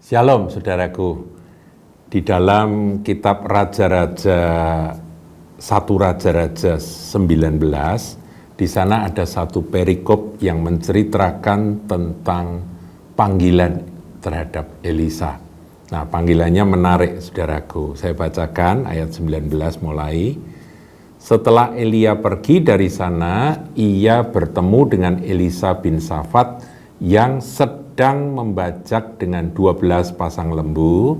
Shalom saudaraku. Di dalam kitab Raja-Raja 1 Raja-Raja 19, di sana ada satu perikop yang menceritakan tentang panggilan terhadap Elisa. Nah, panggilannya menarik saudaraku. Saya bacakan ayat 19 mulai. Setelah Elia pergi dari sana, ia bertemu dengan Elisa bin Safat yang sedang membajak dengan 12 pasang lembu,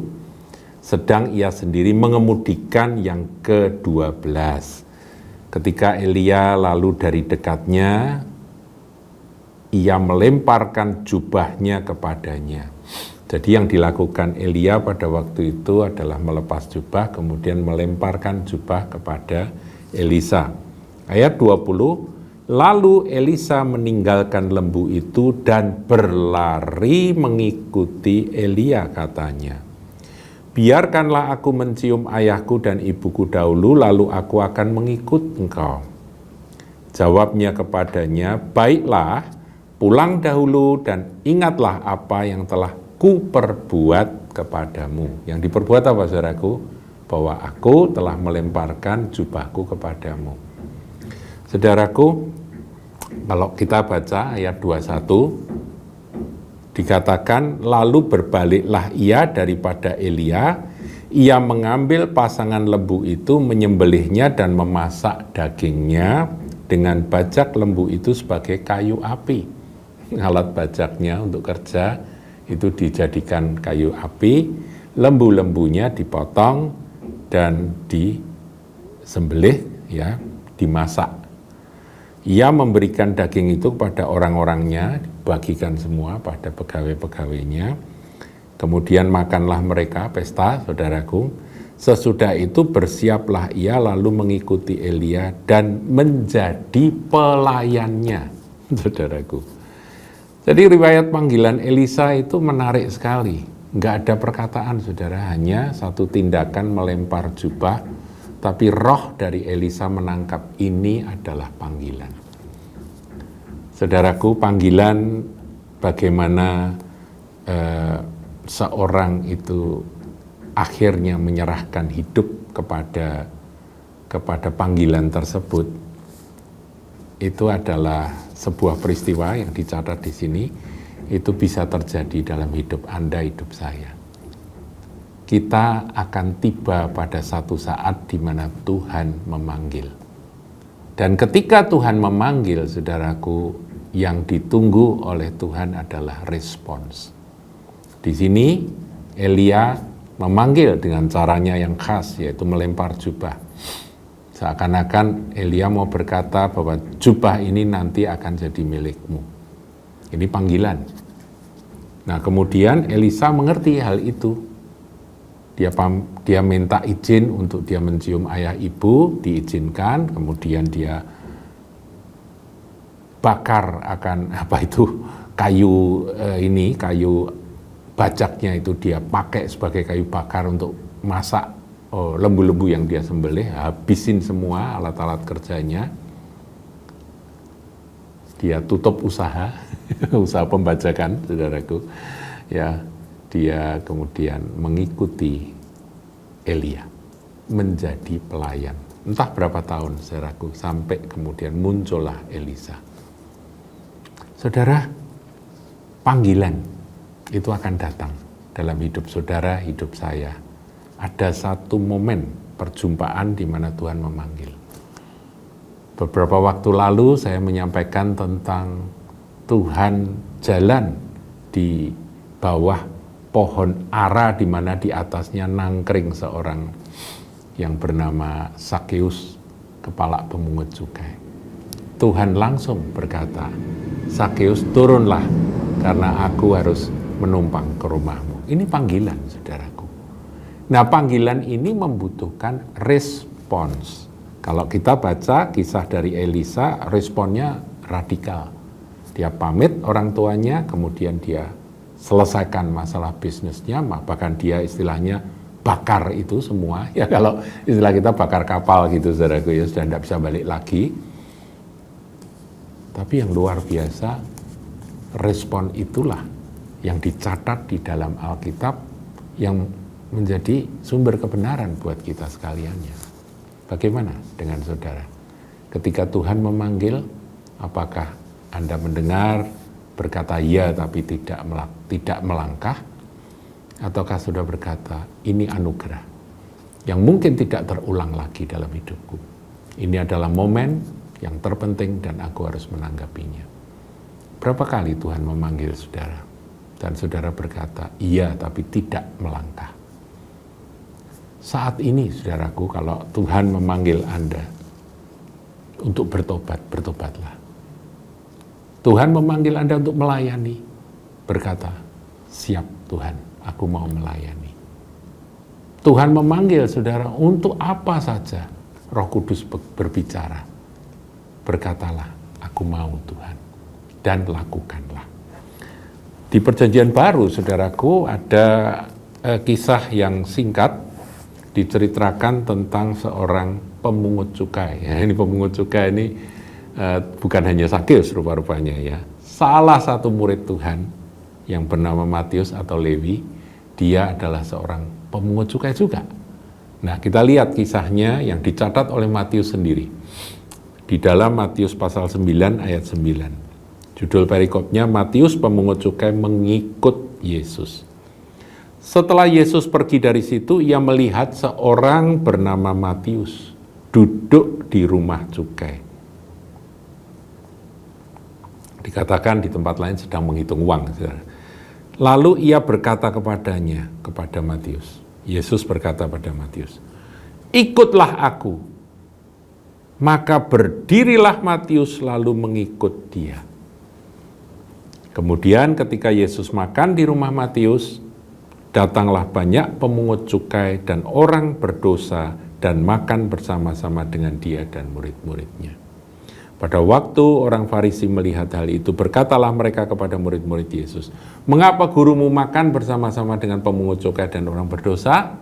sedang ia sendiri mengemudikan yang ke-12. Ketika Elia lalu dari dekatnya, ia melemparkan jubahnya kepadanya. Jadi yang dilakukan Elia pada waktu itu adalah melepas jubah, kemudian melemparkan jubah kepada Elisa. Ayat 20, lalu Elisa meninggalkan lembu itu dan berlari mengikuti Elia, katanya. Biarkanlah aku mencium ayahku dan ibuku dahulu, lalu aku akan mengikut engkau. Jawabnya kepadanya, baiklah, pulang dahulu dan ingatlah apa yang telah kuperbuat kepadamu. Yang diperbuat apa, saudaraku? Bahwa aku telah melemparkan jubahku kepadamu. Saudaraku, kalau kita baca ayat 21, dikatakan, lalu berbaliklah ia daripada Elia, ia mengambil pasangan lembu itu, menyembelihnya dan memasak dagingnya dengan bajak lembu itu sebagai kayu api. Alat bajaknya untuk kerja itu dijadikan kayu api, lembu-lembunya dipotong dan disembelih, ya, dimasak. Ia memberikan daging itu kepada orang-orangnya, dibagikan semua pada pegawai-pegawainya. Kemudian makanlah mereka pesta, saudaraku. Sesudah itu bersiaplah ia lalu mengikuti Elia dan menjadi pelayannya, saudaraku. Jadi riwayat panggilan Elisa itu menarik sekali. Nggak ada perkataan, saudara, hanya satu tindakan melempar jubah. Tapi roh dari Elisa menangkap ini adalah panggilan. Saudaraku, panggilan bagaimana seorang itu akhirnya menyerahkan hidup kepada panggilan tersebut, itu adalah sebuah peristiwa yang dicatat di sini. Itu bisa terjadi dalam hidup Anda, hidup saya. Kita akan tiba pada satu saat di mana Tuhan memanggil. Dan ketika Tuhan memanggil, saudaraku, yang ditunggu oleh Tuhan adalah respons. Di sini Elia memanggil dengan caranya yang khas, yaitu melempar jubah. Seakan-akan Elia mau berkata bahwa jubah ini nanti akan jadi milikmu. Ini panggilan. Nah, kemudian Elisa mengerti hal itu. Dia minta izin untuk dia mencium ayah ibu, diizinkan, kemudian dia bakar akan kayu bajaknya itu dia pakai sebagai kayu bakar untuk masak lembu-lembu yang dia sembelih, habisin semua alat-alat kerjanya. Dia tutup usaha pembajakan, saudaraku. Ya. Dia kemudian mengikuti Elia, menjadi pelayan. Entah berapa tahun, saudaraku, sampai kemudian muncullah Elisa. Saudara, panggilan itu akan datang dalam hidup saudara, hidup saya. Ada satu momen perjumpaan di mana Tuhan memanggil. Beberapa waktu lalu saya menyampaikan tentang Tuhan jalan di bawah pohon ara di mana di atasnya nangkring seorang yang bernama Sakeus, kepala pemungut cukai. Tuhan langsung berkata, Sakeus, turunlah karena aku harus menumpang ke rumahmu. Ini panggilan, saudaraku. Nah, panggilan ini membutuhkan respons. Kalau kita baca kisah dari Elisa, responnya radikal. Dia pamit orang tuanya, kemudian dia selesaikan masalah bisnisnya, bahkan dia istilahnya bakar itu semua. Ya, kalau istilah kita bakar kapal gitu, saudaraku, ya sudah tidak bisa balik lagi. Tapi yang luar biasa, respon itulah yang dicatat di dalam Alkitab yang menjadi sumber kebenaran buat kita sekaliannya. Bagaimana dengan saudara? Ketika Tuhan memanggil, apakah Anda mendengar, berkata ya tapi tidak melangkah? Ataukah sudah berkata, ini anugerah yang mungkin tidak terulang lagi dalam hidupku. Ini adalah momen yang terpenting dan aku harus menanggapinya. Berapa kali Tuhan memanggil saudara? Dan saudara berkata, iya tapi tidak melangkah. Saat ini saudaraku, kalau Tuhan memanggil Anda untuk bertobat, bertobatlah. Tuhan memanggil Anda untuk melayani, berkata, siap Tuhan, aku mau melayani. Tuhan memanggil saudara untuk apa saja, Roh Kudus berbicara, berkatalah, aku mau Tuhan, dan lakukanlah. Di Perjanjian Baru, saudaraku, ada kisah yang singkat, diceritakan tentang seorang pemungut cukai. Ya, ini pemungut cukai ini bukan hanya Sakeus rupa-rupanya ya. Salah satu murid Tuhan yang bernama Matius atau Lewi, dia adalah seorang pemungut cukai juga. Nah, kita lihat kisahnya yang dicatat oleh Matius sendiri. Di dalam Matius pasal 9 ayat 9. Judul perikopnya, Matius pemungut cukai mengikut Yesus. Setelah Yesus pergi dari situ, ia melihat seorang bernama Matius duduk di rumah cukai. Dikatakan di tempat lain sedang menghitung uang. Lalu ia berkata kepada Matius. Yesus berkata pada Matius, ikutlah aku. Maka berdirilah Matius lalu mengikut dia. Kemudian ketika Yesus makan di rumah Matius, datanglah banyak pemungut cukai dan orang berdosa dan makan bersama-sama dengan dia dan murid-muridnya. Pada waktu orang Farisi melihat hal itu, berkatalah mereka kepada murid-murid Yesus, mengapa gurumu makan bersama-sama dengan pemungut cukai dan orang berdosa?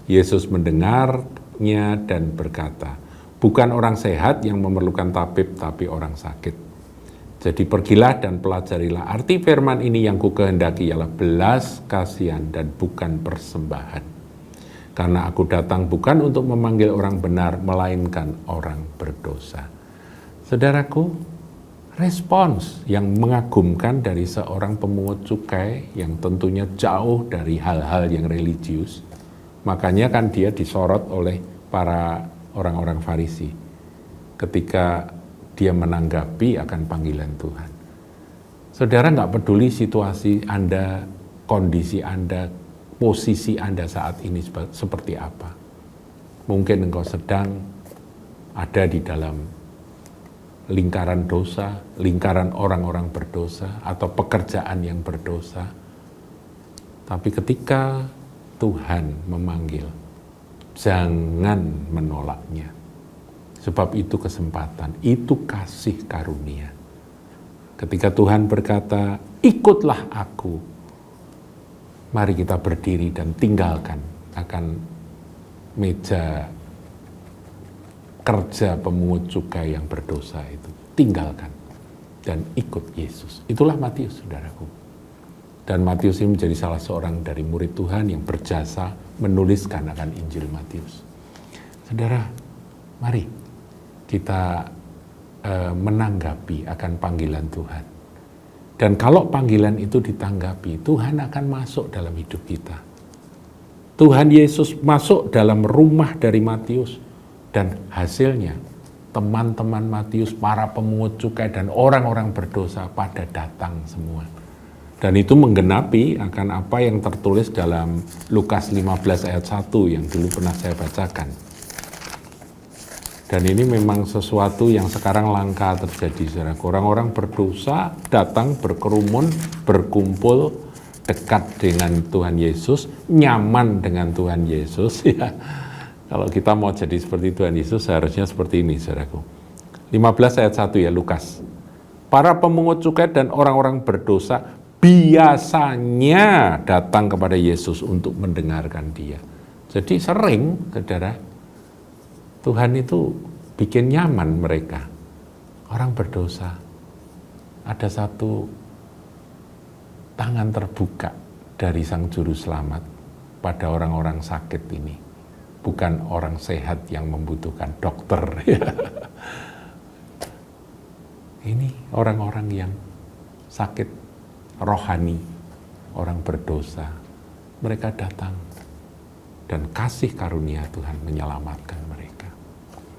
Yesus mendengarnya dan berkata, bukan orang sehat yang memerlukan tabib, tapi orang sakit. Jadi pergilah dan pelajarilah arti firman ini yang kukehendaki ialah belas kasihan dan bukan persembahan. Karena aku datang bukan untuk memanggil orang benar, melainkan orang berdosa. Saudaraku, respons yang mengagumkan dari seorang pemungut cukai yang tentunya jauh dari hal-hal yang religius. Makanya kan dia disorot oleh para orang-orang Farisi ketika dia menanggapi akan panggilan Tuhan. Saudara nggak peduli situasi Anda, kondisi Anda, posisi Anda saat ini seperti apa. Mungkin engkau sedang ada di dalam lingkaran dosa, lingkaran orang-orang berdosa, atau pekerjaan yang berdosa. Tapi ketika Tuhan memanggil, jangan menolaknya. Sebab itu kesempatan, itu kasih karunia. Ketika Tuhan berkata, ikutlah aku, mari kita berdiri dan tinggalkan akan meja kerja pemungut cukai yang berdosa itu. Tinggalkan dan ikut Yesus. Itulah Matius, saudaraku. Dan Matius ini menjadi salah seorang dari murid Tuhan yang berjasa menuliskan akan Injil Matius. Saudara, mari kita menanggapi akan panggilan Tuhan. Dan kalau panggilan itu ditanggapi, Tuhan akan masuk dalam hidup kita. Tuhan Yesus masuk dalam rumah dari Matius, dan hasilnya teman-teman Matius, para pemungut cukai dan orang-orang berdosa pada datang semua. Dan itu menggenapi akan apa yang tertulis dalam Lukas 15 ayat 1 yang dulu pernah saya bacakan. Dan ini memang sesuatu yang sekarang langka terjadi, saudara. Orang-orang berdosa datang berkerumun, berkumpul dekat dengan Tuhan Yesus, nyaman dengan Tuhan Yesus. Ya, kalau kita mau jadi seperti Tuhan Yesus, seharusnya seperti ini, saudaraku. 15 ayat 1 ya, Lukas. Para pemungut cukai dan orang-orang berdosa biasanya datang kepada Yesus untuk mendengarkan dia. Jadi sering, saudara, Tuhan itu bikin nyaman mereka. Orang berdosa. Ada satu tangan terbuka dari Sang Juru Selamat pada orang-orang sakit ini. Bukan orang sehat yang membutuhkan dokter. Ini orang-orang yang sakit rohani, orang berdosa. Mereka datang dan kasih karunia Tuhan menyelamatkan mereka.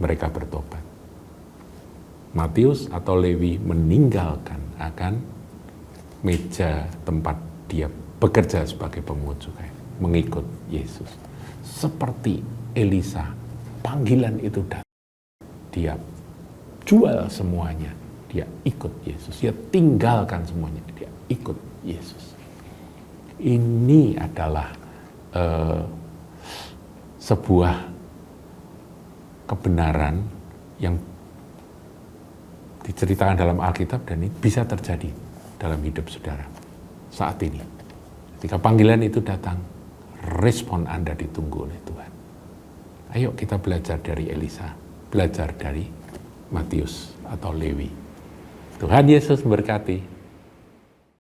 Mereka bertobat. Matius atau Lewi meninggalkan akan meja tempat dia bekerja sebagai pemungut cukai, mengikut Yesus. Seperti Elisa, panggilan itu datang. Dia jual semuanya, dia ikut Yesus. Dia tinggalkan semuanya, dia ikut Yesus. Ini adalah sebuah kebenaran yang diceritakan dalam Alkitab dan ini bisa terjadi dalam hidup saudara saat ini. Ketika panggilan itu datang, respon Anda ditunggu oleh Tuhan. Ayo kita belajar dari Elisa, belajar dari Matius atau Lewi. Tuhan Yesus memberkati.